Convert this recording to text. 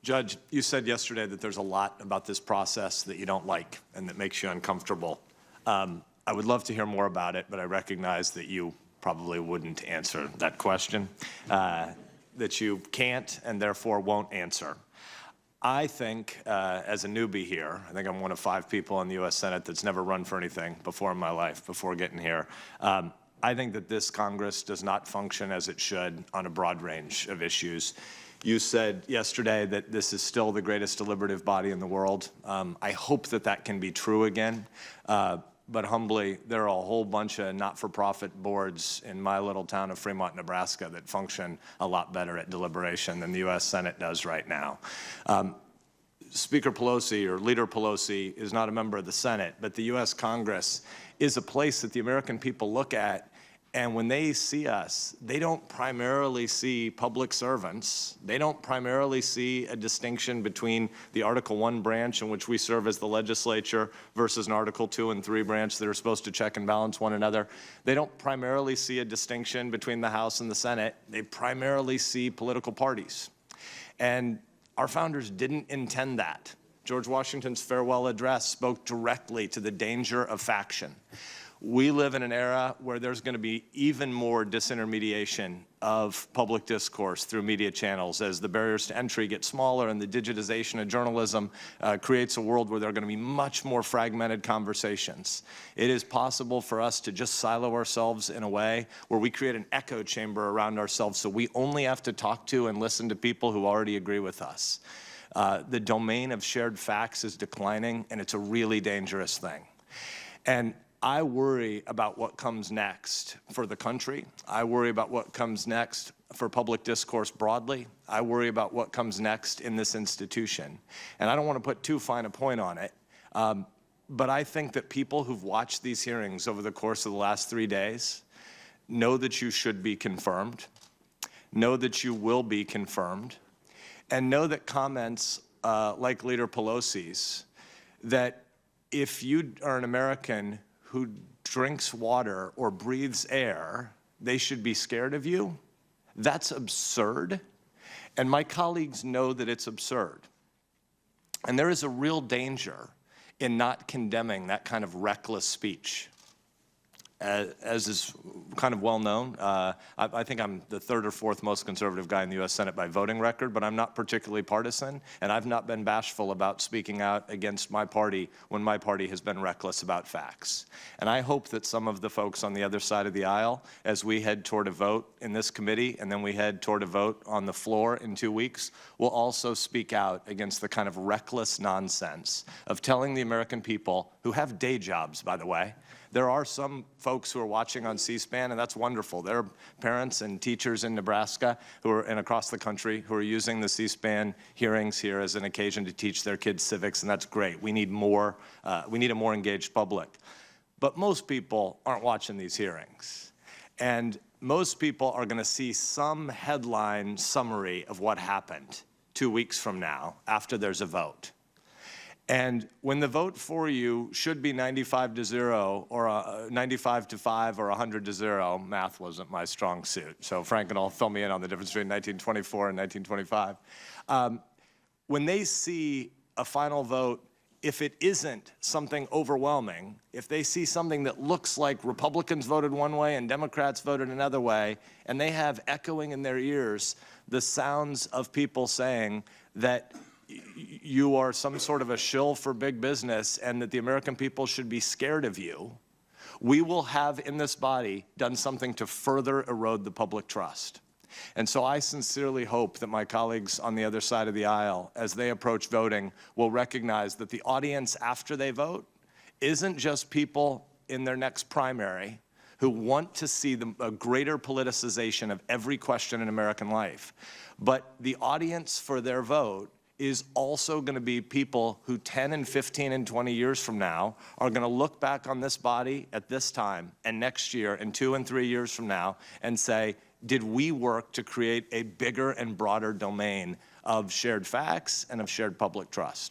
Judge, you said yesterday that there's a lot about this process that you don't like and that makes you uncomfortable. I would love to hear more about it, but I recognize that you probably wouldn't answer that question, that you can't and therefore won't answer. I think, as a newbie here, I think I'm one of 5 people in the U.S. Senate that's never run for anything before in my life, before getting here. I think that this Congress does not function as it should on a broad range of issues. You said yesterday that this is still the greatest deliberative body in the world. I hope that that can be true again. But humbly, there are a whole bunch of not-for-profit boards in my little town of Fremont, Nebraska that function a lot better at deliberation than the U.S. Senate does right now. Speaker Pelosi, or Leader Pelosi, is not a member of the Senate, but the U.S. Congress is a place that the American people look at, and when they see us, they don't primarily see public servants. They don't primarily see a distinction between the Article I branch, in which we serve as the legislature, versus an Article II and III branch that are supposed to check and balance one another. They don't primarily see a distinction between the House and the Senate. They primarily see political parties. And our founders didn't intend that. George Washington's farewell address spoke directly to the danger of faction. We live in an era where there's going to be even more disintermediation of public discourse through media channels as the barriers to entry get smaller and the digitization of journalism creates a world where there are going to be much more fragmented conversations. It is possible for us to just silo ourselves in a way where we create an echo chamber around ourselves so we only have to talk to and listen to people who already agree with us. The domain of shared facts is declining, and it's a really dangerous thing. And I worry about what comes next for the country. I worry about what comes next for public discourse broadly. I worry about what comes next in this institution. And I don't want to put too fine a point on it, but I think that people who've watched these hearings over the course of the last 3 days know that you should be confirmed, know that you will be confirmed, and know that comments like Leader Pelosi's, that if you are an American who drinks water or breathes air, they should be scared of you. That's absurd. And my colleagues know that it's absurd. And there is a real danger in not condemning that kind of reckless speech. As is kind of well known, I think I'm the 3rd or 4th most conservative guy in the U.S. Senate by voting record, but I'm not particularly partisan, and I've not been bashful about speaking out against my party when my party has been reckless about facts. And I hope that some of the folks on the other side of the aisle, as we head toward a vote in this committee and then we head toward a vote on the floor in 2 weeks, will also speak out against the kind of reckless nonsense of telling the American people, who have day jobs, by the way. There are some folks who are watching on C-SPAN, and that's wonderful. There are parents and teachers in Nebraska and across the country who are using the C-SPAN hearings here as an occasion to teach their kids civics, and that's great. We need more. We need a more engaged public. But most people aren't watching these hearings, and most people are going to see some headline summary of what happened 2 weeks from now after there's a vote. And when the vote for you should be 95-0 or 95-5 or 100-0, math wasn't my strong suit. So Frank can all fill me in on the difference between 1924 and 1925. When they see a final vote, if it isn't something overwhelming, if they see something that looks like Republicans voted one way and Democrats voted another way, and they have echoing in their ears the sounds of people saying that you are some sort of a shill for big business and that the American people should be scared of you, we will have in this body done something to further erode the public trust. And so I sincerely hope that my colleagues on the other side of the aisle, as they approach voting, will recognize that the audience after they vote isn't just people in their next primary who want to see a greater politicization of every question in American life, but the audience for their vote is also going to be people who 10 and 15 and 20 years from now are going to look back on this body at this time and next year and 2 and 3 years from now and say, did we work to create a bigger and broader domain of shared facts and of shared public trust?